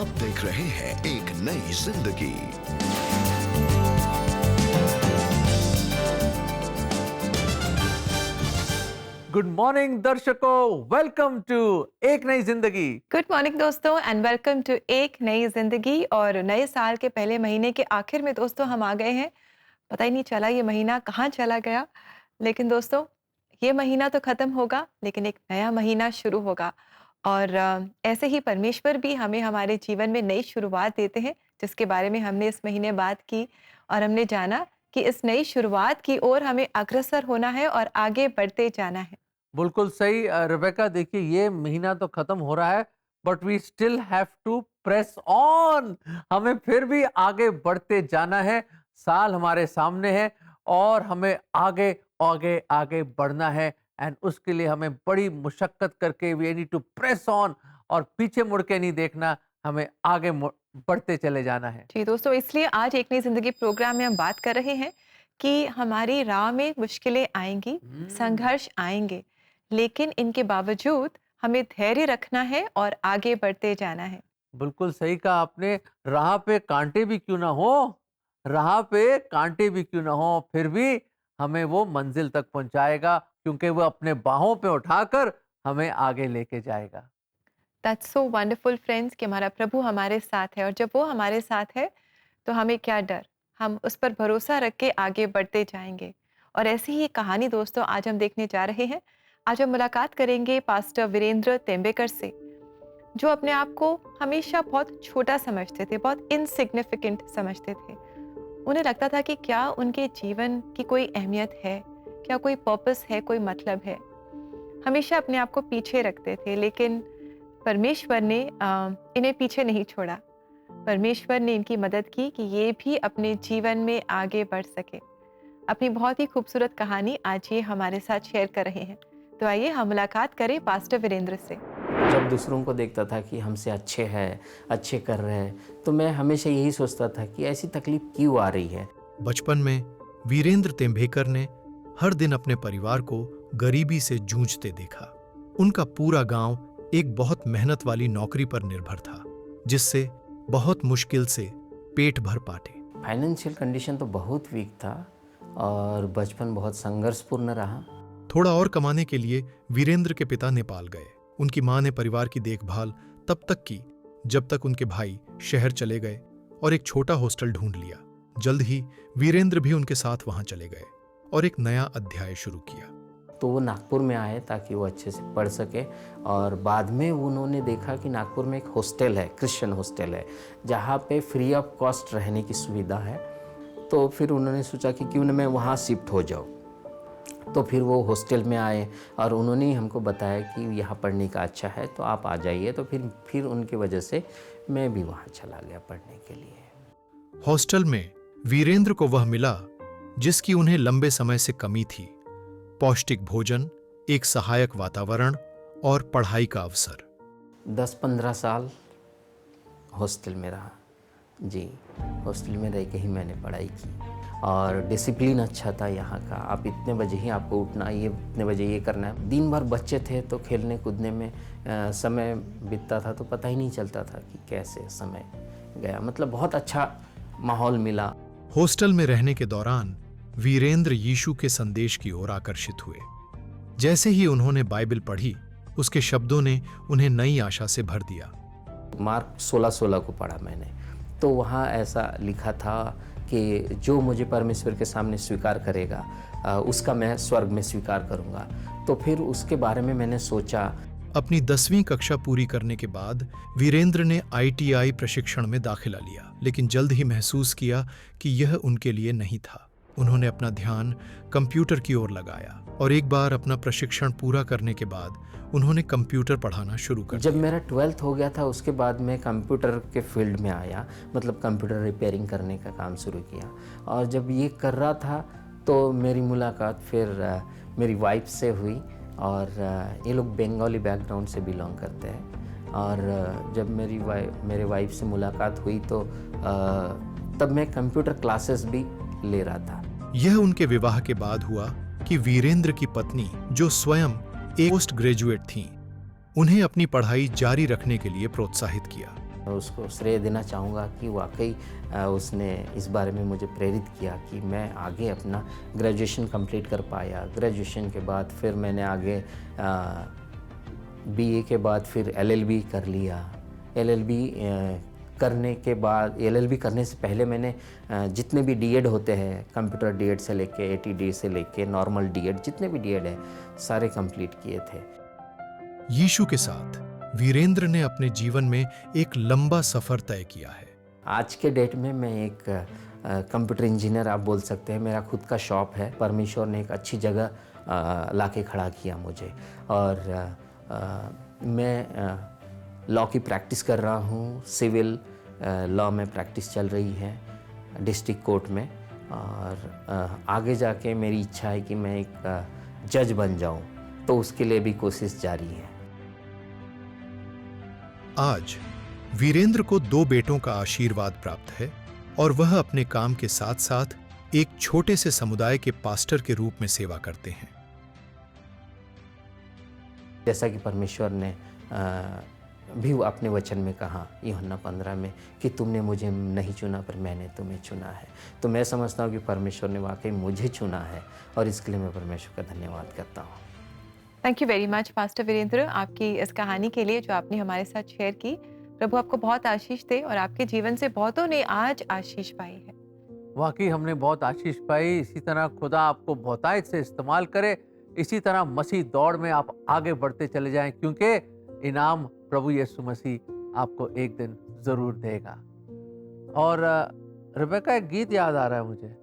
आप देख रहे हैं एक नई जिंदगी। गुड मॉर्निंग दर्शकों, वेलकम टू एक नई जिंदगी। गुड मॉर्निंग दोस्तों एंड वेलकम टू एक नई जिंदगी। और नए साल के पहले महीने के आखिर में दोस्तों हम आ गए हैं। पता ही नहीं चला ये महीना कहाँ चला गया। लेकिन दोस्तों ये महीना तो ख़त्म होगा, लेकिन एक नया महीना शुरू होगा। और ऐसे ही परमेश्वर भी हमें हमारे जीवन में नई शुरुआत देते हैं, जिसके बारे में हमने इस महीने बात की। और हमने जाना कि इस नई शुरुआत की ओर हमें अग्रसर होना है और आगे बढ़ते जाना है। बिल्कुल सही रिबेका, देखिए ये महीना तो खत्म हो रहा है, but we still have to press on. हमें फिर भी आगे बढ़ते जाना है। साल हमारे सामने है और हमें आगे आगे आगे बढ़ना है। एंड उसके लिए हमें बड़ी मुशक्कत करके we need to press on, और पीछे मुड़ के नहीं देखना, हमें आगे बढ़ते चले जाना है। जी दोस्तों, इसलिए आज एक नई जिंदगी प्रोग्राम में हम बात कर रहे हैं कि हमारी राह में मुश्किलें आएंगी, संघर्ष आएंगे, लेकिन इनके बावजूद हमें धैर्य रखना है और आगे बढ़ते जाना है। बिल्कुल सही कहा आपने। राह पे कांटे भी क्यों ना हो, राह पे कांटे भी क्यों ना हो, फिर भी हमें वो मंजिल तक पहुंचाएगा, क्योंकि वो अपने बाहों पे उठाकर हमें आगे लेके जाएगा। दैट्स सो वंडरफुल फ्रेंड्स कि हमारा प्रभु हमारे साथ है, और जब वो हमारे साथ है तो हमें क्या डर। हम उस पर भरोसा रख के आगे बढ़ते जाएंगे। और ऐसी ही कहानी दोस्तों आज हम देखने जा रहे हैं। आज हम मुलाकात करेंगे पास्टर वीरेंद्र तेंबेकर से, जो अपने आप को हमेशा बहुत छोटा समझते थे, बहुत इनसिग्निफिकेंट समझते थे। उन्हें लगता था कि क्या उनके जीवन की कोई अहमियत है, क्या कोई पर्पस है, कोई मतलब है। हमेशा अपने आप को पीछे रखते थे, लेकिन परमेश्वर ने इन्हें पीछे नहीं छोड़ा। परमेश्वर ने इनकी मदद की कि ये भी अपने जीवन में आगे बढ़ सके। अपनी बहुत ही खूबसूरत कहानी आज ये हमारे साथ शेयर कर रहे हैं। तो आइए हम मुलाकात करें पास्टर वीरेंद्र से। जब दूसरों को देखता था कि हमसे अच्छे हैं, अच्छे कर रहे हैं, तो मैं हमेशा यही सोचता था कि ऐसी तकलीफ क्यों आ रही है। बचपन में वीरेंद्र तेंबेकर ने हर दिन अपने परिवार को गरीबी से जूझते देखा। उनका पूरा गांव एक बहुत मेहनत वाली नौकरी पर निर्भर था, जिससे बहुत मुश्किल से पेट भर पाते। फाइनेंशियल कंडीशन तो बहुत वीक था और बचपन बहुत संघर्षपूर्ण रहा। थोड़ा और कमाने के लिए वीरेंद्र के पिता नेपाल गए। उनकी मां ने परिवार की देखभाल तब तक की जब तक उनके भाई शहर चले गए और एक छोटा हॉस्टल ढूंढ लिया। जल्द ही वीरेंद्र भी उनके साथ वहां चले गए और एक नया अध्याय शुरू किया। तो वो नागपुर में आए ताकि वो अच्छे से पढ़ सके। और बाद में उन्होंने देखा कि नागपुर में एक हॉस्टल है, क्रिश्चियन हॉस्टल है, जहाँ पे फ्री ऑफ कॉस्ट रहने की सुविधा है। तो फिर उन्होंने सोचा कि क्यों न मैं वहाँ शिफ्ट हो जाऊँ। तो फिर वो हॉस्टल में आए और उन्होंने हमको बताया कि यहाँ पढ़ने का अच्छा है, तो आप आ जाइए। तो फिर उनकी वजह से मैं भी वहाँ चला गया पढ़ने के लिए। हॉस्टल में वीरेंद्र को वह मिला जिसकी उन्हें लंबे समय से कमी थी: पौष्टिक भोजन, एक सहायक वातावरण और पढ़ाई का अवसर। 10-15 साल हॉस्टल में रहा जी। हॉस्टल में रह के ही मैंने पढ़ाई की और डिसिप्लिन अच्छा था यहाँ का। आप इतने बजे ही आपको उठना, ये इतने बजे ये करना है। दिन भर बच्चे थे तो खेलने कूदने में समय बीतता था, तो पता ही नहीं चलता था कि कैसे समय गया। मतलब बहुत अच्छा माहौल मिला। हॉस्टल में रहने के दौरान वीरेंद्र यीशु के संदेश की ओर आकर्षित हुए। जैसे ही उन्होंने बाइबल पढ़ी, उसके शब्दों ने उन्हें नई आशा से भर दिया। मार्क 16:16 को पढ़ा मैंने, तो वहाँ ऐसा लिखा था कि जो मुझे परमेश्वर के सामने स्वीकार करेगा उसका मैं स्वर्ग में स्वीकार करूँगा। तो फिर उसके बारे में मैंने सोचा। अपनी 10वीं कक्षा पूरी करने के बाद वीरेंद्र ने ITI प्रशिक्षण में दाखिला लिया, लेकिन जल्द ही महसूस किया कि यह उनके लिए नहीं था। उन्होंने अपना ध्यान कंप्यूटर की ओर लगाया और एक बार अपना प्रशिक्षण पूरा करने के बाद उन्होंने कंप्यूटर पढ़ाना शुरू कर दिया। जब मेरा 12th हो गया था, उसके बाद मैं कंप्यूटर के फील्ड में आया, मतलब कंप्यूटर रिपेयरिंग करने का काम शुरू किया। और जब ये कर रहा था तो मेरी मुलाकात फिर मेरी वाइफ से हुई। और ये लोग बंगाली बैकग्राउंड से बिलोंग करते हैं। और जब मेरे वाइफ से मुलाकात हुई तो तब मैं कंप्यूटर क्लासेस भी ले रहा था। यह उनके विवाह के बाद हुआ कि वीरेंद्र की पत्नी, जो स्वयं एक पोस्ट ग्रेजुएट थीं, उन्हें अपनी पढ़ाई जारी रखने के लिए प्रोत्साहित किया। मैं उसको श्रेय देना चाहूँगा कि वाकई उसने इस बारे में मुझे प्रेरित किया कि मैं आगे अपना ग्रेजुएशन कंप्लीट कर पाया। ग्रेजुएशन के बाद फिर मैंने आगे बीए के बाद फिर एलएलबी कर लिया। एलएलबी करने के बाद, एलएलबी करने से पहले मैंने जितने भी डीएड होते हैं, कंप्यूटर डीएड से लेके एटीडी से लेके नॉर्मल डीएड, जितने भी डीएड है सारे कंप्लीट किए थे। यीशु के साथ वीरेंद्र ने अपने जीवन में एक लंबा सफर तय किया है। आज के डेट में मैं एक कंप्यूटर इंजीनियर आप बोल सकते हैं। मेरा खुद का शॉप है। परमेश्वर ने एक अच्छी जगह लाके खड़ा किया मुझे, और मैं लॉ की प्रैक्टिस कर रहा हूँ। सिविल लॉ में प्रैक्टिस चल रही है डिस्ट्रिक्ट कोर्ट में, और आगे जाके मेरी इच्छा है कि मैं एक जज बन जाऊँ, तो उसके लिए भी कोशिश जारी है। आज वीरेंद्र को 2 बेटों का आशीर्वाद प्राप्त है और वह अपने काम के साथ साथ एक छोटे से समुदाय के पास्टर के रूप में सेवा करते हैं। जैसा कि परमेश्वर ने भी अपने वचन में कहा यूहन्ना 15 में कि तुमने मुझे नहीं चुना पर मैंने तुम्हें चुना है, तो मैं समझता हूँ कि परमेश्वर ने वाकई मुझे चुना है, और इसके लिए मैं परमेश्वर का धन्यवाद करता हूँ। Thank you very much pastor Virendra, आपकी इस कहानी के लिए जो आपने हमारे साथ शेयर की। प्रभु आपको बहुत आशीष दे, और आपके जीवन से बहुतों ने आज आशीष पाई है। वाकई हमने बहुत आशीष पाई। इसी तरह खुदा आपको बहुतायत से इस्तेमाल करे। इसी तरह मसीह दौड़ में आप आगे बढ़ते चले जाएं, क्योंकि इनाम प्रभु यीशु मसीह आपको एक दिन जरूर देगा। और रेबेका, एक गीत याद आ रहा है मुझे।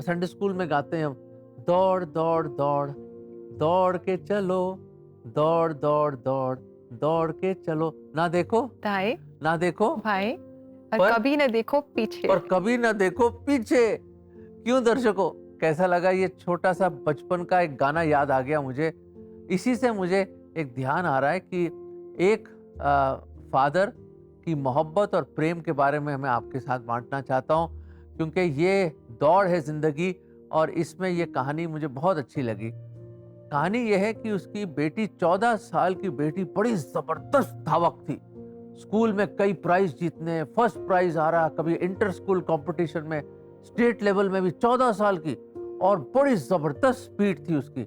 संडे स्कूल में गाते हैं हम, दौड़ दौड़ दौड़ दौड़ के चलो, दौड़ दौड़ दौड़ दौड़ के चलो, ना देखो दाएं ना देखो भाई, और पर- कभी न देखो पीछे। और कभी ना देखो पीछे। क्यों दर्शकों, कैसा लगा? ये छोटा सा बचपन का एक गाना याद आ गया मुझे। इसी से मुझे एक ध्यान आ रहा है कि एक फादर की मोहब्बत और प्रेम के बारे में मैं आपके साथ बांटना चाहता हूँ, क्योंकि ये दौड़ है जिंदगी, और इसमें ये कहानी मुझे बहुत अच्छी लगी। कहानी यह है कि उसकी बेटी, 14 साल की बेटी, बड़ी जबरदस्त धावक थी। स्कूल में कई प्राइज जीतने, फर्स्ट प्राइज आ रहा, कभी इंटर स्कूल कंपटीशन में, स्टेट लेवल में भी। 14 साल की, और बड़ी जबरदस्त स्पीड थी उसकी।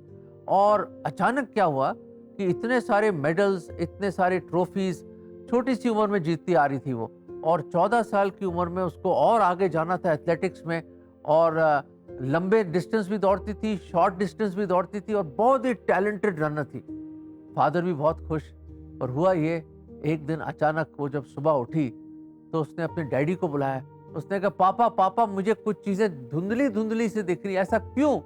और अचानक क्या हुआ कि इतने सारे मेडल्स, इतने सारे ट्रॉफीज छोटी सी उम्र में जीतती आ रही थी वो। और 14 साल की उम्र में उसको और आगे जाना था एथलेटिक्स में, और लंबे डिस्टेंस भी दौड़ती थी, शॉर्ट डिस्टेंस भी दौड़ती थी, और बहुत ही टैलेंटेड रनर थी। फादर भी बहुत खुश। और हुआ ये, एक दिन अचानक वो जब सुबह उठी तो उसने अपने डैडी को बुलाया। उसने कहा, पापा पापा, मुझे कुछ चीजें धुंधली धुंधली से दिख रही, ऐसा क्यों?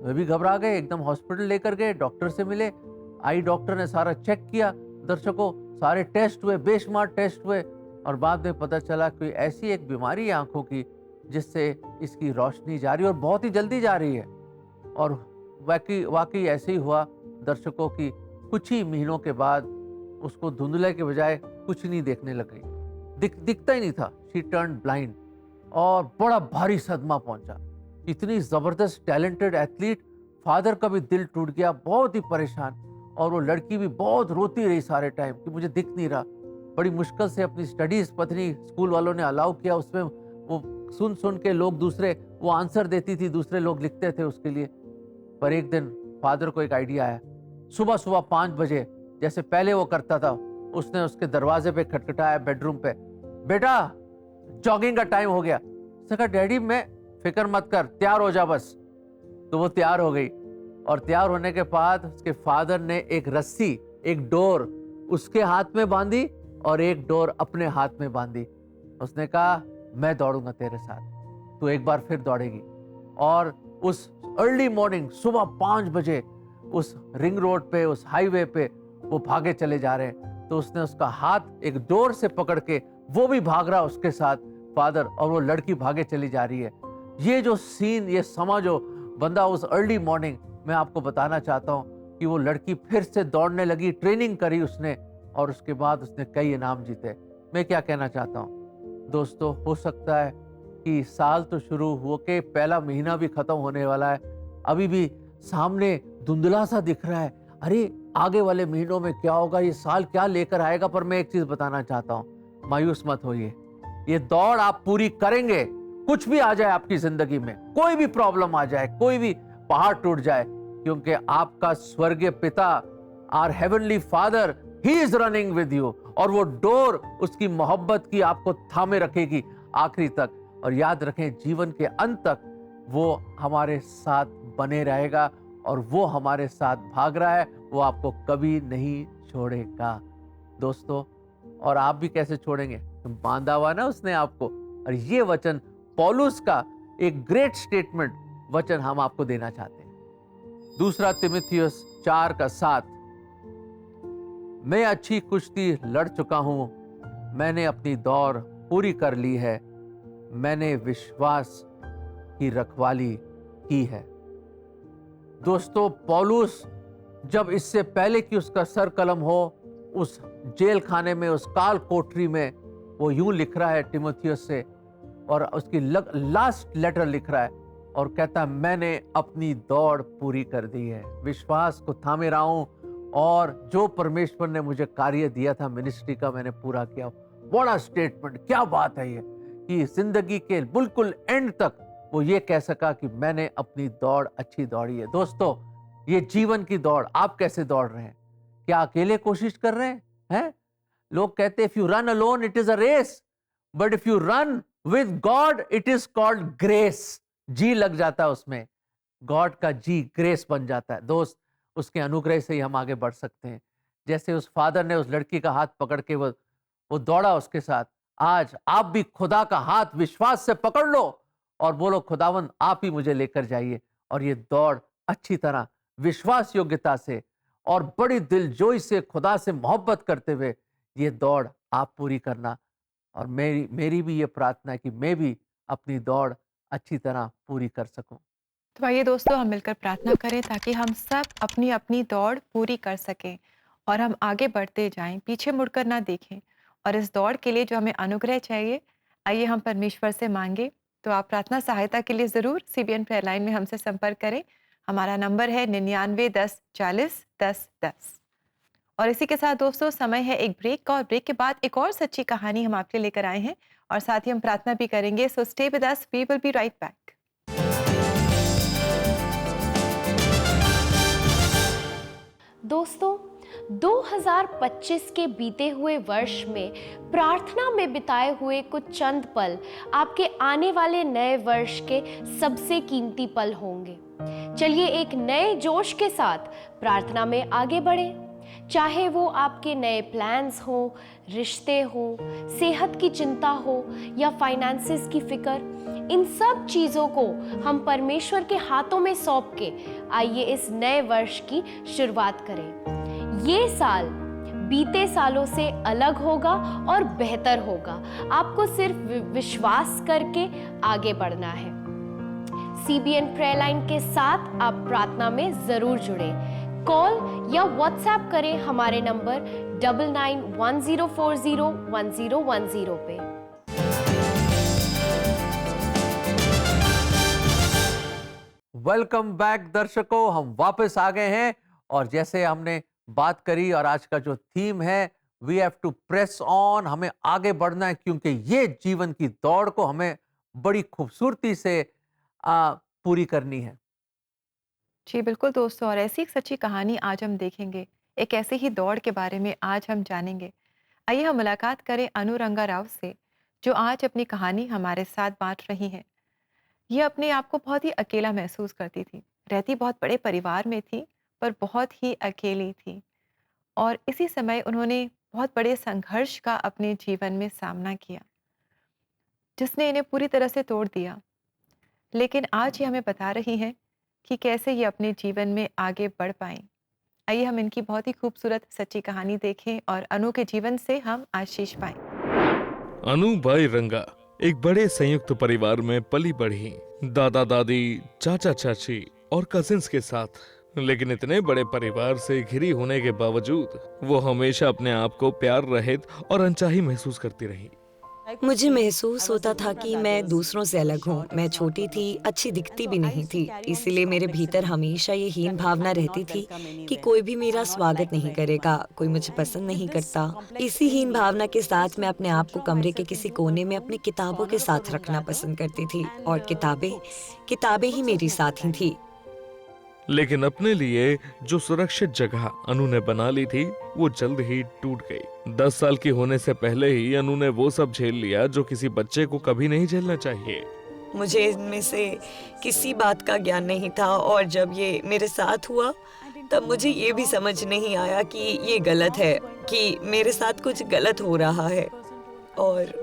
वे भी घबरा गए, एकदम हॉस्पिटल लेकर गए, डॉक्टर से मिले। आई डॉक्टर ने सारा चेक किया। दर्शकों, सारे टेस्ट हुए, बेशुमार टेस्ट हुए, और बाद में पता चला कि ऐसी एक बीमारी है आंखों की जिससे इसकी रोशनी जा रही है, और बहुत ही जल्दी जा रही है। और वाकई ऐसे ही हुआ दर्शकों की। कुछ ही महीनों के बाद उसको धुंधले के बजाय कुछ नहीं देखने लग गई, दिखता ही नहीं था। शी टर्न ब्लाइंड, और बड़ा भारी सदमा पहुंचा। इतनी जबरदस्त टैलेंटेड एथलीट, फादर का भी दिल टूट गया, बहुत ही परेशान। और वो लड़की भी बहुत रोती रही सारे टाइम कि मुझे दिख नहीं रहा। बड़ी मुश्किल से अपनी स्टडीज पत्नी स्कूल वालों ने अलाउ किया, उसमें वो सुन सुन के लोग दूसरे वो आंसर देती थी, दूसरे लोग लिखते थे उसके लिए। पर एक दिन फादर को एक आइडिया आया। सुबह सुबह 5 बजे, जैसे पहले वो करता था, उसने उसके दरवाजे पे खटखटाया, बेडरूम पे, बेटा जॉगिंग का टाइम हो गया। उसने कहा, डैडी मैं, फिक्र मत कर, तैयार हो जा बस। तो वो तैयार हो गई, और तैयार होने के बाद उसके फादर ने एक रस्सी, एक डोर उसके हाथ में बांधी और एक डोर अपने हाथ में बांधी। उसने कहा, मैं दौड़ूंगा तेरे साथ, तू एक बार फिर दौड़ेगी। और उस अर्ली मॉर्निंग, सुबह 5 बजे उस रिंग रोड पे, उस हाईवे पे वो भागे चले जा रहे हैं। तो उसने उसका हाथ एक डोर से पकड़ के, वो भी भाग रहा उसके साथ फादर, और वो लड़की भागे चली जा रही है। ये जो सीन, ये समा जो बंदा उस अर्ली मॉर्निंग, मैं आपको बताना चाहता हूँ कि वो लड़की फिर से दौड़ने लगी, ट्रेनिंग करी उसने, और उसके बाद उसने कई इनाम जीते। मैं क्या कहना चाहता हूँ दोस्तों, हो सकता है कि साल तो शुरू हो के पहला महीना भी खत्म होने वाला है, अभी भी सामने धुंधला सा दिख रहा है। अरे आगे वाले महीनों में क्या होगा, ये साल क्या लेकर आएगा, पर मैं एक चीज बताना चाहता हूं, मायूस मत होइए। ये दौड़ आप पूरी करेंगे, कुछ भी आ जाए आपकी जिंदगी में, कोई भी प्रॉब्लम आ जाए, कोई भी पहाड़ टूट जाए, क्योंकि आपका स्वर्गीय पिता, our heavenly father, he is running with you, और वो डोर उसकी मोहब्बत की आपको थामे रखेगी आखिरी तक। और याद रखें, जीवन के अंत तक वो हमारे साथ बने रहेगा, और वो हमारे साथ भाग रहा है, वो आपको कभी नहीं छोड़ेगा दोस्तों। और आप भी कैसे छोड़ेंगे, बांधा हुआ ना उसने आपको। और ये वचन पौलुस का एक ग्रेट स्टेटमेंट वचन हम आपको देना चाहते हैं। दूसरा तीमुथियुस 4:7, मैं अच्छी कुश्ती लड़ चुका हूं, मैंने अपनी दौड़ पूरी कर ली है, मैंने विश्वास की रखवाली की है। दोस्तों, पौलुस जब इससे पहले कि उसका सर कलम हो, उस जेल खाने में, उस काल कोठरी में, वो यूं लिख रहा है तीमुथियुस से, और उसकी लास्ट लेटर लिख रहा है और कहता है, मैंने अपनी दौड़ पूरी कर दी है, विश्वास को थामे रहा हूं, और जो परमेश्वर ने मुझे कार्य दिया था मिनिस्ट्री का, मैंने पूरा किया। बड़ा स्टेटमेंट, क्या बात है ये, कि जिंदगी के बिल्कुल एंड तक वो ये कह सका कि मैंने अपनी दौड़ अच्छी दौड़ी है। दोस्तों, ये जीवन की दौड़ आप कैसे दौड़ रहे हैं? क्या अकेले कोशिश कर रहे हैं? लोग कहते हैं, if you run alone it is a race, but if you run with God it is called grace. जी लग जाता है उसमें, गॉड का जी ग्रेस बन जाता है। दोस्त, उसके अनुग्रह से ही हम आगे बढ़ सकते हैं। जैसे उस फादर ने उस लड़की का हाथ पकड़ के वो दौड़ा उसके साथ, आज आप भी खुदा का हाथ विश्वास से पकड़ लो और बोलो, खुदावन आप ही मुझे लेकर जाइए, और ये दौड़ अच्छी तरह विश्वास योग्यता से और बड़ी दिलजोई से खुदा से मोहब्बत करते हुए ये दौड़ आप पूरी करना। और मेरी भी ये प्रार्थना है कि मैं भी अपनी दौड़ अच्छी तरह पूरी कर सकूं। तो आइए दोस्तों, हम मिलकर प्रार्थना करें ताकि हम सब अपनी अपनी दौड़ पूरी कर सकें और हम आगे बढ़ते जाएं, पीछे मुड़कर ना देखें। और इस दौड़ के लिए जो हमें अनुग्रह चाहिए, आइए हम परमेश्वर से मांगे। तो आप प्रार्थना सहायता के लिए ज़रूर CBN प्रेयर लाइन में हमसे संपर्क करें। हमारा नंबर है 99 10 40 10 10। और इसी के साथ दोस्तों, समय है एक ब्रेक का, और ब्रेक के बाद एक और सच्ची कहानी हम आपके लिए लेकर आए हैं, और साथ ही हम प्रार्थना भी करेंगे। So stay with us, we will be right back. दोस्तों, 2025 के बीते हुए वर्ष में प्रार्थना में बिताए हुए कुछ चंद पल आपके आने वाले नए वर्ष के सबसे कीमती पल होंगे। चलिए एक नए जोश के साथ प्रार्थना में आगे बढ़ें। चाहे वो आपके नए प्लान्स हो, रिश्ते हो, सेहत की चिंता हो या फाइनेंसेस की फिक्र, इन सब चीज़ों को हम परमेश्वर के हाथों में सौंप के आइए इस नए वर्ष की शुरुआत करें। ये साल बीते सालों से अलग होगा और बेहतर होगा। आपको सिर्फ विश्वास करके आगे बढ़ना है। CBN प्रेयर लाइन के साथ आप प्रार्थना में जरूर जुड़े। कॉल या व्हाट्सएप करें हमारे नंबर 9910401010 पे। वेलकम बैक दर्शकों, हम वापस आ गए हैं, और जैसे हमने बात करी, और आज का जो थीम है, we have to press on, हमें आगे बढ़ना है, क्योंकि ये जीवन की दौड़ को हमें बड़ी खूबसूरती से पूरी करनी है। जी बिल्कुल दोस्तों, और ऐसी एक सच्ची कहानी आज हम देखेंगे। एक ऐसी ही दौड़ के बारे में आज हम जानेंगे। आइए हम मुलाकात करें अनु रंगा राव से, जो आज अपनी कहानी हमारे साथ बांट रही हैं। ये अपने आप को बहुत ही अकेला महसूस करती थी, रहती बहुत बड़े परिवार में थी, पर बहुत ही अकेली थी। और इसी समय उन्होंने बहुत बड़े संघर्ष का अपने जीवन में सामना किया, जिसने इन्हें पूरी तरह से तोड़ दिया। लेकिन आज ये हमें बता रही हैं कि कैसे ये अपने जीवन में आगे बढ़ पाएं। आइए हम इनकी बहुत ही खूबसूरत सच्ची कहानी देखें और अनु के जीवन से हम आशीष पाएं। अनु बाई रंगा एक बड़े संयुक्त परिवार में पली बढ़ी, दादा दादी, चाचा चाची और कजिन्स के साथ। लेकिन इतने बड़े परिवार से घिरी होने के बावजूद वो हमेशा अपने आप को प्यार रहित और अनचाही महसूस करती रही। मुझे महसूस होता था कि मैं दूसरों से अलग हूँ। मैं छोटी थी, अच्छी दिखती भी नहीं थी, इसीलिए मेरे भीतर हमेशा ये हीन भावना रहती थी कि कोई भी मेरा स्वागत नहीं करेगा, कोई मुझे पसंद नहीं करता। इसी हीन भावना के साथ मैं अपने आप को कमरे के किसी कोने में अपनी किताबों के साथ रखना पसंद करती थी और किताबें ही मेरी साथी थी। लेकिन अपने लिए जो सुरक्षित जगह अनु ने बना ली थी वो जल्द ही टूट गई। 10 साल की होने से पहले ही अनु ने वो सब झेल लिया जो किसी बच्चे को कभी नहीं झेलना चाहिए। मुझे इनमें से किसी बात का ज्ञान नहीं था और जब ये मेरे साथ हुआ तब मुझे ये भी समझ नहीं आया कि ये गलत है, कि मेरे साथ कुछ गलत हो रहा है। और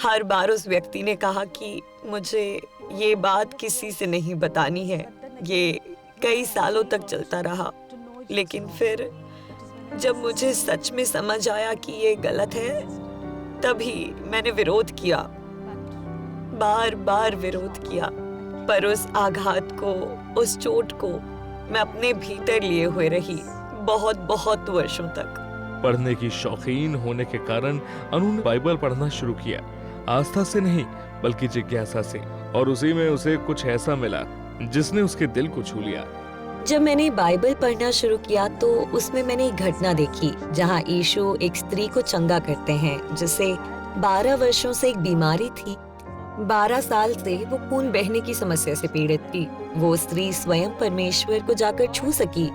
हर बार उस व्यक्ति ने कहा कि मुझे ये बात किसी से नहीं बतानी है। ये कई सालों तक चलता रहा, लेकिन फिर जब मुझे सच में समझ आया कि ये गलत है, तभी मैंने विरोध किया, बार बार विरोध किया। पर उस आघात को, उस चोट को मैं अपने भीतर लिए हुए रही बहुत बहुत वर्षों तक। पढ़ने की शौकीन होने के कारण अनु ने बाइबल पढ़ना शुरू किया, आस्था से नहीं बल्कि जिज्ञासा से, और उसी में उसे कुछ ऐसा मिला जिसने उसके दिल को छू लिया। जब मैंने बाइबल पढ़ना शुरू किया तो उसमें मैंने एक घटना देखी जहां यीशु एक स्त्री को चंगा करते हैं जिसे 12 वर्षों से एक बीमारी थी। 12 साल से वो खून बहने की समस्या से पीड़ित थी। वो स्त्री स्वयं परमेश्वर को जाकर छू सकी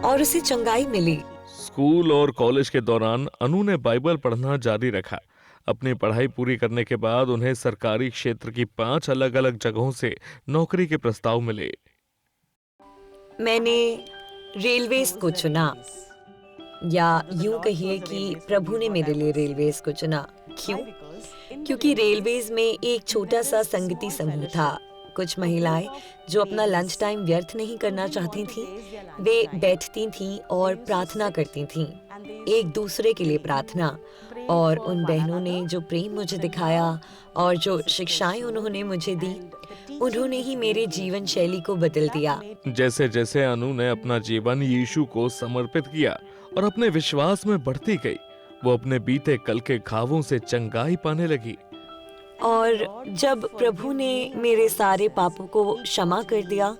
और उसे चंगाई मिली। स्कूल और कॉलेज के दौरान अनु ने बाइबल पढ़ना जारी रखा। अपनी पढ़ाई पूरी करने के बाद उन्हें सरकारी क्षेत्र की 5 अलग-अलग जगहों से नौकरी के प्रस्ताव मिले। मैंने रेलवेज को चुना, या यूं कहिए कि प्रभु ने मेरे लिए रेलवेज को चुना। क्यों? क्योंकि रेलवेज में एक छोटा सा संगति समूह था। कुछ महिलाएं जो अपना लंच टाइम व्यर्थ नहीं करना चाहती थीं, वे बैठती थीं और प्रार्थना करती थीं, एक दूसरे के लिए प्रार्थना। और उन बहनों ने जो प्रेम मुझे दिखाया और जो शिक्षाएं उन्होंने मुझे दी, उन्होंने ही मेरे जीवन शैली को बदल दिया। जैसे जैसे अनु ने अपना जीवन यीशु को समर्पित किया और अपने विश्वास में बढ़ती गई, वो अपने बीते कल के घावों से चंगाई पाने लगी। और जब प्रभु ने मेरे सारे पापों को क्षमा कर दिया,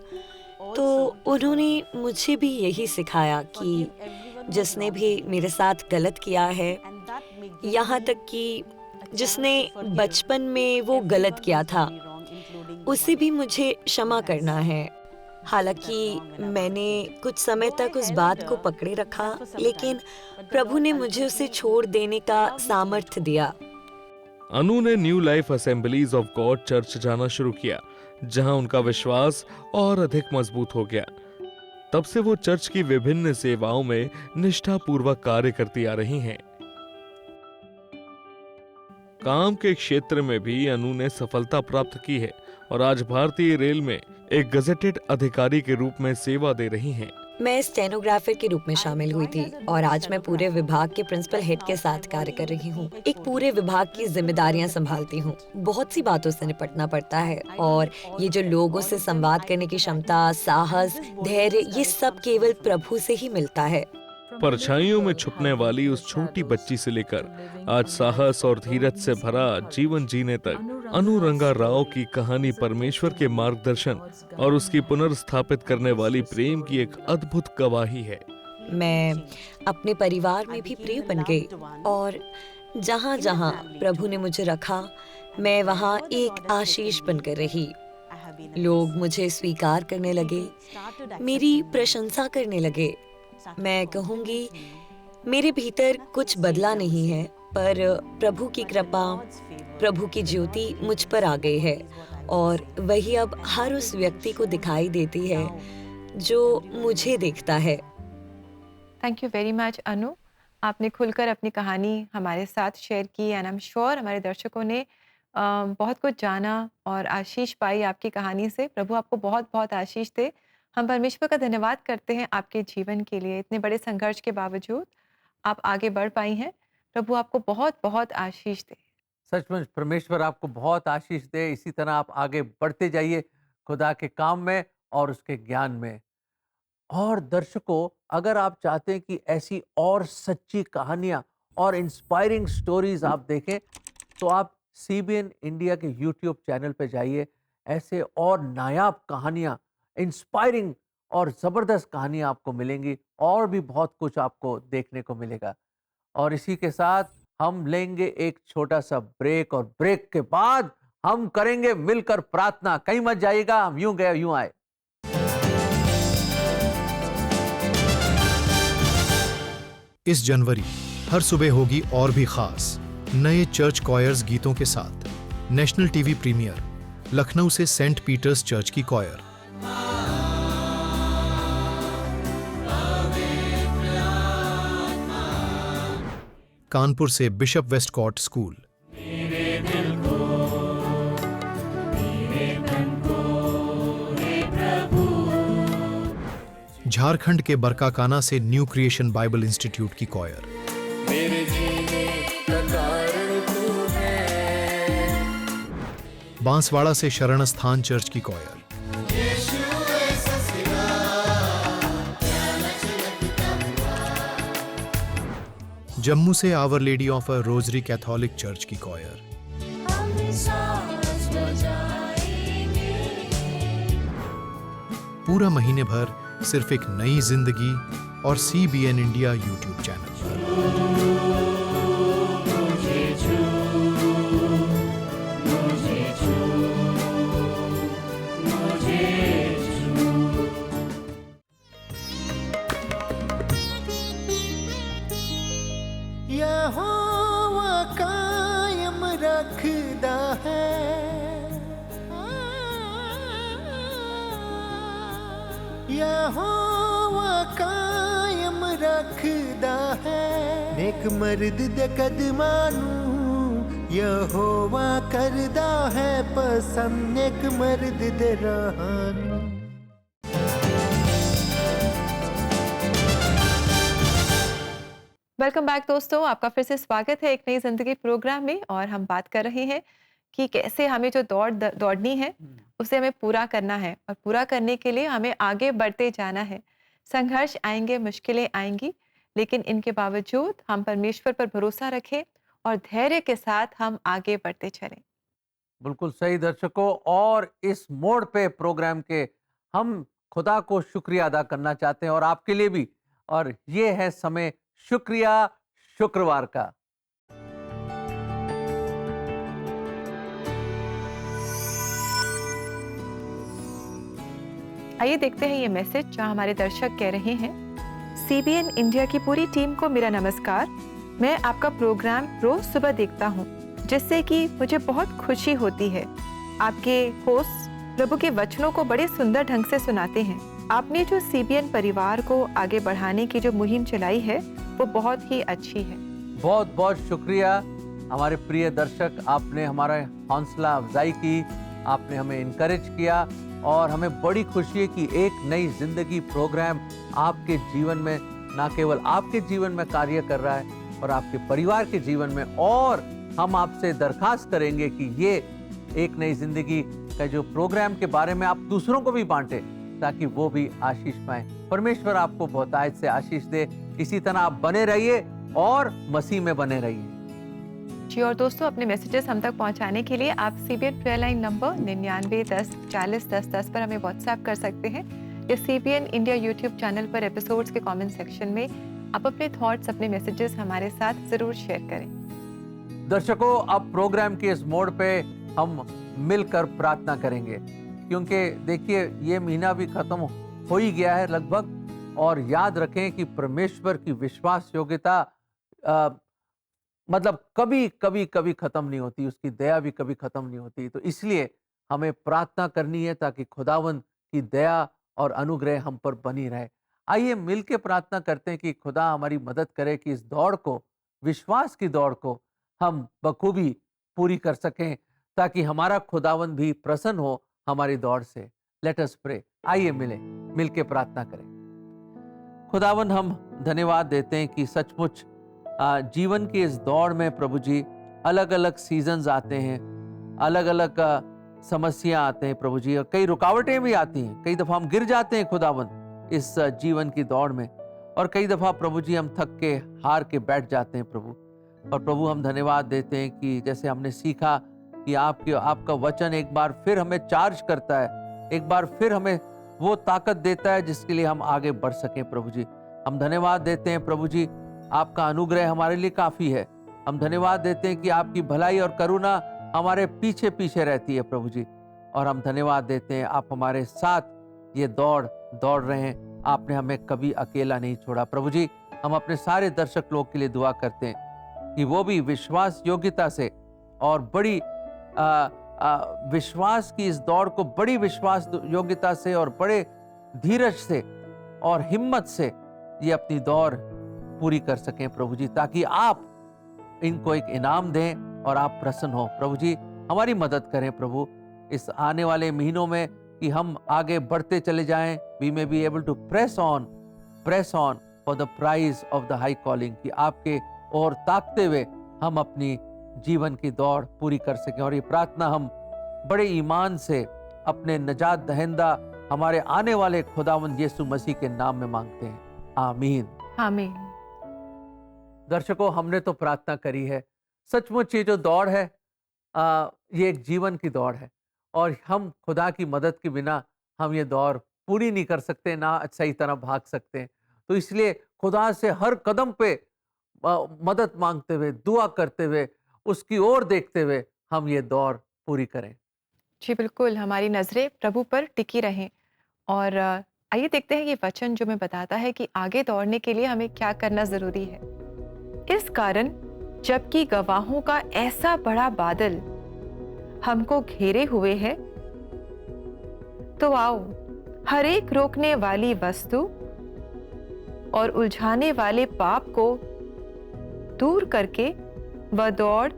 तो उन्होंने मुझे भी यही सिखाया कि जिसने भी मेरे साथ गलत किया है, यहाँ तक कि जिसने बचपन में वो गलत किया था, उसे भी मुझे क्षमा करना है। हालांकि मैंने कुछ समय तक उस बात को पकड़े रखा, लेकिन प्रभु ने मुझे उसे छोड़ देने का सामर्थ्य दिया। अनु ने new life assemblies of God church जाना शुरू किया, जहां उनका विश्वास और अधिक मजबूत हो गया। तब से वो चर्च की विभिन्न सेवाओं में निष्ठापूर्वक कार्य करती आ रही हैं। काम के क्षेत्र में भी अनु ने सफलता प्राप्त की है और आज भारतीय रेल में एक गजेटेड अधिकारी के रूप में सेवा दे रही हैं। मैं स्टेनोग्राफर के रूप में शामिल हुई थी और आज मैं पूरे विभाग के प्रिंसिपल हेड के साथ कार्य कर रही हूँ। एक पूरे विभाग की जिम्मेदारियां संभालती हूँ। बहुत सी बातों से निपटना पड़ता है और ये जो लोगों से संवाद करने की क्षमता, साहस, धैर्य, ये सब केवल प्रभु से ही मिलता है। परछाइयों में छुपने वाली उस छोटी बच्ची से लेकर आज साहस और धीरज से भरा जीवन जीने तक अनु रंगा राव की कहानी परमेश्वर के मार्गदर्शन और उसकी पुनर्स्थापित करने वाली प्रेम की एक अद्भुत गवाही है। मैं अपने परिवार में भी प्रिय बन गई और जहाँ जहाँ प्रभु ने मुझे रखा, मैं वहाँ एक आशीष बनकर रही। लोग मुझे स्वीकार करने लगे, मेरी प्रशंसा करने लगे। मैं कहूँगी मेरे भीतर कुछ बदला नहीं है, पर प्रभु की कृपा, प्रभु की ज्योति मुझ पर आ गई है और वही अब हर उस व्यक्ति को दिखाई देती है जो मुझे देखता है। थैंक यू वेरी मच अनु, आपने खुलकर अपनी कहानी हमारे साथ शेयर की एंड आई एम श्योर हमारे दर्शकों ने बहुत कुछ जाना और आशीष पाई आपकी कहानी से। प्रभु आपको बहुत बहुत आशीष दे। हम परमेश्वर का धन्यवाद करते हैं आपके जीवन के लिए। इतने बड़े संघर्ष के बावजूद आप आगे बढ़ पाई हैं। प्रभु आपको बहुत बहुत आशीष दे। सचमुच परमेश्वर आपको बहुत आशीष दे। इसी तरह आप आगे बढ़ते जाइए खुदा के काम में और उसके ज्ञान में। और दर्शकों, अगर आप चाहते हैं कि ऐसी और सच्ची कहानियां और इंस्पायरिंग स्टोरीज आप देखें, तो आप सीबीएन इंडिया के यूट्यूब चैनल पे जाइए, ऐसे और नायाब कहानियाँ, इंस्पायरिंग और ज़बरदस्त कहानियाँ आपको मिलेंगी और भी बहुत कुछ आपको देखने को मिलेगा। और इसी के साथ हम लेंगे एक छोटा सा ब्रेक और ब्रेक के बाद हम करेंगे मिलकर प्रार्थना। कहीं मत जाइएगा, हम यूं गए यूं आए। इस जनवरी हर सुबह होगी और भी खास, नए चर्च कॉयर्स गीतों के साथ। नेशनल टीवी प्रीमियर, लखनऊ से सेंट पीटर्स चर्च की कॉयर, कानपुर से बिशप वेस्टकॉट स्कूल, झारखंड के बरकाकाना से न्यू क्रिएशन बाइबल इंस्टीट्यूट की कॉयर, बांसवाड़ा से शरण स्थान चर्च की कॉयर, जम्मू से our Lady of a rosary Catholic church की कॉयर, पूरा महीने भर सिर्फ एक नई जिंदगी और सीबीएन इंडिया यूट्यूब चैनल पर। यहोवा कायम रखदा है, यहोवा कायम रखदा है, नेक मर्द दे कदमानू यहोवा करदा है पसंद, नेक मर्द दे राहानू। वेलकम बैक दोस्तों, आपका फिर से स्वागत है एक नई जिंदगी प्रोग्राम में। और हम बात कर रहे हैं कि कैसे हमें जो दौड़नी है उसे हमें पूरा करना है, और पूरा करने के लिए हमें आगे बढ़ते जाना है। संघर्ष आएंगे, मुश्किलें आएंगी, लेकिन इनके बावजूद हम परमेश्वर पर भरोसा रखें और धैर्य के साथ हम आगे बढ़ते चलें। बिल्कुल सही दर्शकों, और इस मोड़ पे प्रोग्राम के हम खुदा को शुक्रिया अदा करना चाहते हैं और आपके लिए भी। और ये है समय शुक्रिया शुक्रवार का। आइए देखते हैं ये मैसेज जहां हमारे दर्शक कह रहे हैं। सीबीएन इंडिया की पूरी टीम को मेरा नमस्कार। मैं आपका प्रोग्राम रोज सुबह देखता हूं, जिससे कि मुझे बहुत खुशी होती है। आपके होस्ट प्रभु के वचनों को बड़े सुंदर ढंग से सुनाते हैं। आपने जो सीबीएन परिवार को आगे बढ़ाने की जो मुहिम चलाई है वो बहुत ही अच्छी है। बहुत बहुत शुक्रिया हमारे प्रिय दर्शक, आपने हमारा हौसला अफजाई की, आपने हमें इनकरेज किया, और हमें बड़ी खुशी है कि एक नई जिंदगी प्रोग्राम आपके जीवन में, ना केवल आपके जीवन में कार्य कर रहा है और आपके परिवार के जीवन में। और हम आपसे दरखास्त करेंगे कि ये एक नई जिंदगी का जो प्रोग्राम के बारे में आप दूसरों को भी बांटें, ताकि वो भी आशीष पाएं। परमेश्वर आपको बहुतायत से आशीष दे। इसी तरह आप बने रहिए और मसीह में बने रहिए। जी, और दोस्तों अपने मैसेजेस हम तक पहुंचाने के लिए आप सीबीएन प्रेयर लाइन नंबर 99 10 40 10 10 पर हमें व्हाट्सएप कर सकते हैं, या सीबीएन इंडिया यूट्यूब चैनल पर एपिसोड्स के कमेंट सेक्शन में आप अपने थॉट्स, अपने मैसेजेस हमारे साथ जरूर शेयर करें। दर्शकों, अब प्रोग्राम के इस मोड़ पे हम मिलकर प्रार्थना करेंगे, क्योंकि देखिए ये महीना भी खत्म हो ही गया है लगभग। और याद रखें कि परमेश्वर की विश्वास योग्यता मतलब कभी खत्म नहीं होती, उसकी दया भी कभी खत्म नहीं होती। तो इसलिए हमें प्रार्थना करनी है ताकि खुदावंद की दया और अनुग्रह हम पर बनी रहे। आइए मिलके प्रार्थना करते हैं कि खुदा हमारी मदद करे कि इस दौड़ को, विश्वास की दौड़ को हम बखूबी पूरी कर सकें, ताकि हमारा खुदावंद भी प्रसन्न हो हमारी दौड़ से। Let us pray. आइए मिलके प्रार्थना करें। खुदावंद, हम धन्यवाद देते हैं कि सचमुच जीवन की इस दौड़ में प्रभु जी अलग अलग सीजन्स आते हैं, अलग अलग समस्या आते हैं प्रभु जी, और कई रुकावटें भी आती हैं। कई दफ़ा हम गिर जाते हैं खुदावंद इस जीवन की दौड़ में, और कई दफ़ा प्रभु जी हम थक के हार के बैठ जाते हैं प्रभु। और प्रभु हम धन्यवाद देते हैं कि जैसे हमने सीखा कि आपका वचन एक बार फिर हमें चार्ज करता है, एक बार फिर हमें वो ताकत देता है जिसके लिए हम आगे बढ़ सकें। प्रभु जी हम धन्यवाद देते हैं, प्रभु जी आपका अनुग्रह हमारे लिए काफ़ी है। हम धन्यवाद देते हैं कि आपकी भलाई और करुणा हमारे पीछे पीछे रहती है प्रभु जी। और हम धन्यवाद देते हैं आप हमारे साथ ये दौड़ रहे हैं, आपने हमें कभी अकेला नहीं छोड़ा। प्रभु जी हम अपने सारे दर्शक लोग के लिए दुआ करते हैं कि वो भी विश्वास योग्यता से और बड़ी विश्वास की इस दौड़ को बड़ी विश्वास योग्यता से और बड़े धीरज से और हिम्मत से ये अपनी दौड़ पूरी कर सकें प्रभु जी, ताकि आप इनको एक इनाम दें और आप प्रसन्न हो। प्रभु जी हमारी मदद करें प्रभु इस आने वाले महीनों में कि हम आगे बढ़ते चले जाएं। We may be able to press on for the prize of the high calling, कि आपके और ताकते हुए हम अपनी जीवन की दौड़ पूरी कर सकें। और ये प्रार्थना हम बड़े ईमान से अपने नजात दहिंदा हमारे आने वाले खुदावंद यीशु मसीह के नाम में मांगते हैं, आमीन आमीन। दर्शकों हमने तो प्रार्थना करी है, सचमुच ये जो दौड़ है ये एक जीवन की दौड़ है और हम खुदा की मदद के बिना हम ये दौड़ पूरी नहीं कर सकते, ना सही तरह भाग सकते हैं। तो इसलिए खुदा से हर कदम पे मदद मांगते हुए, दुआ करते हुए, उसकी ओर देखते हुए हम ये दौड़ पूरी करें। जी बिल्कुल, हमारी नज़रें प्रभु पर टिकी रहें। और आइए देखते हैं ये वचन जो हमें बताता है कि आगे दौड़ने के लिए हमें क्या करना ज़रूरी है। इस कारण जबकि गवाहों का ऐसा बड़ा बादल हमको घेरे हुए है, तो आओ हर एक रोकने वाली वस्तु और उलझाने वाले पाप को दूर करके वह दौड़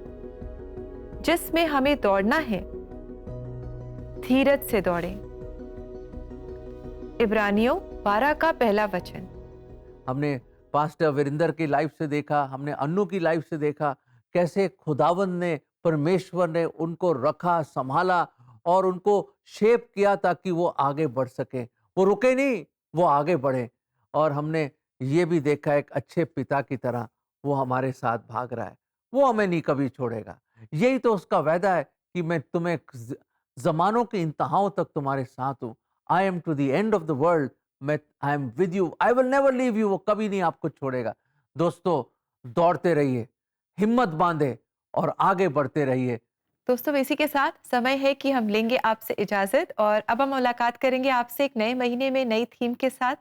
जिसमें हमें दौड़ना है, धीरज से दौड़ें। इब्रानियों 12 का पहला वचन। हमने पास्टर वीरेंद्र की लाइफ से देखा, हमने अन्नू की लाइफ से देखा कैसे खुदावंद ने, परमेश्वर ने उनको रखा, संभाला और उनको शेप किया ताकि वो आगे बढ़ सके। वो रुके नहीं, वो आगे बढ़े। और हमने ये भी देखा एक अच्छे पिता की तरह वो हमारे साथ भाग रहा है, वो हमें नहीं कभी छोड़ेगा। यही तो उसका वादा है कि मैं तुम्हें जमानों के इंतहाओं तक तुम्हारे साथ हूँ। I am to the end of the world, I am with you, I will never leave you. वो कभी नहीं आपको छोड़ेगा। दोस्तों दौड़ते रहिए, हिम्मत बांधे और आगे बढ़ते रहिए। दोस्तों इसी के साथ समय है कि हम लेंगे आपसे इजाजत और अब हम मुलाकात करेंगे आपसे एक नए महीने में नई थीम के साथ।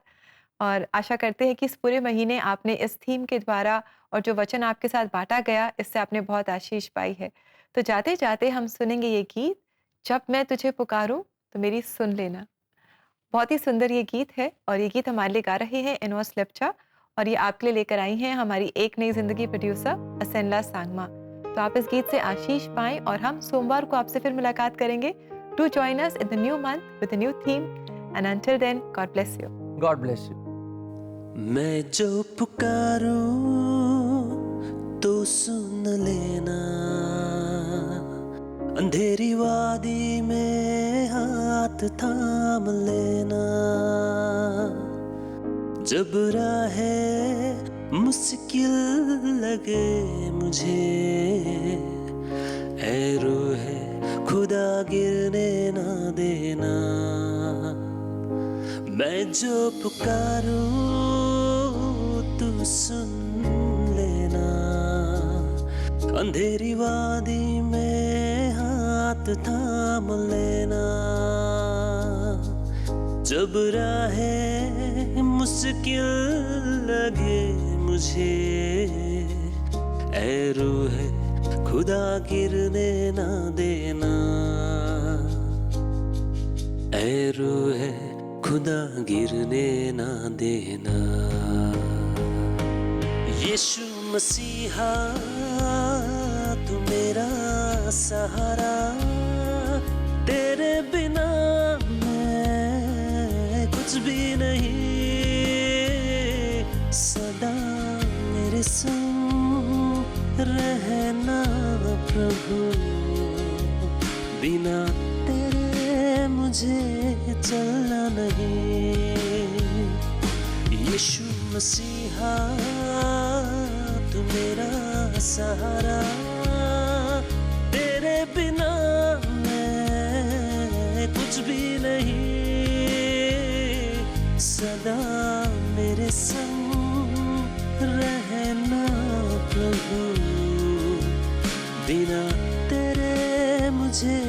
और आशा करते हैं कि इस पूरे महीने आपने इस थीम के द्वारा और जो वचन आपके साथ बांटा गया, इससे आपने बहुत आशीष पाई है। तो जाते जाते हम सुनेंगे ये गीत, जब मैं तुझे पुकारूं तो मेरी सुन लेना। बहुत ही सुंदर ये गीत है और ये गीत हमारे लिए गा रहे हैं एनोस लेप्चा और ये आपके लिए लेकर आई हैं हमारी एक नई जिंदगी प्रोड्यूसर असेनला सांगमा। तो आप इस गीत से आशीष पाएं और हम सोमवार को आपसे फिर मुलाकात करेंगे। Do join us in the new month with a new theme and until then God bless you. God bless you. मैं जो पुकारूं तो सुन लेना, अंधेरी वादी में हाथ थाम लेना। जब राहें मुश्किल लगे मुझे, ऐ रूहे खुदा गिरने ना देना। मैं जो पुकारूं तू सुन लेना, अंधेरी वादी में हाथ थाम लेना। जब राहें मुश्किल लगे मुझे, ऐ रूहे खुदा गिरने ना देना। ऐ रूहे खुदा गिरने ना देना। यीशु मसीहा तू मेरा सहारा, तेरे बिना मैं कुछ भी नहीं। सदा मेरे संग रहना प्रभु, बिना तेरे मुझे चलना नहीं। यीशु मसीहा तू मेरा सहारा, मुझे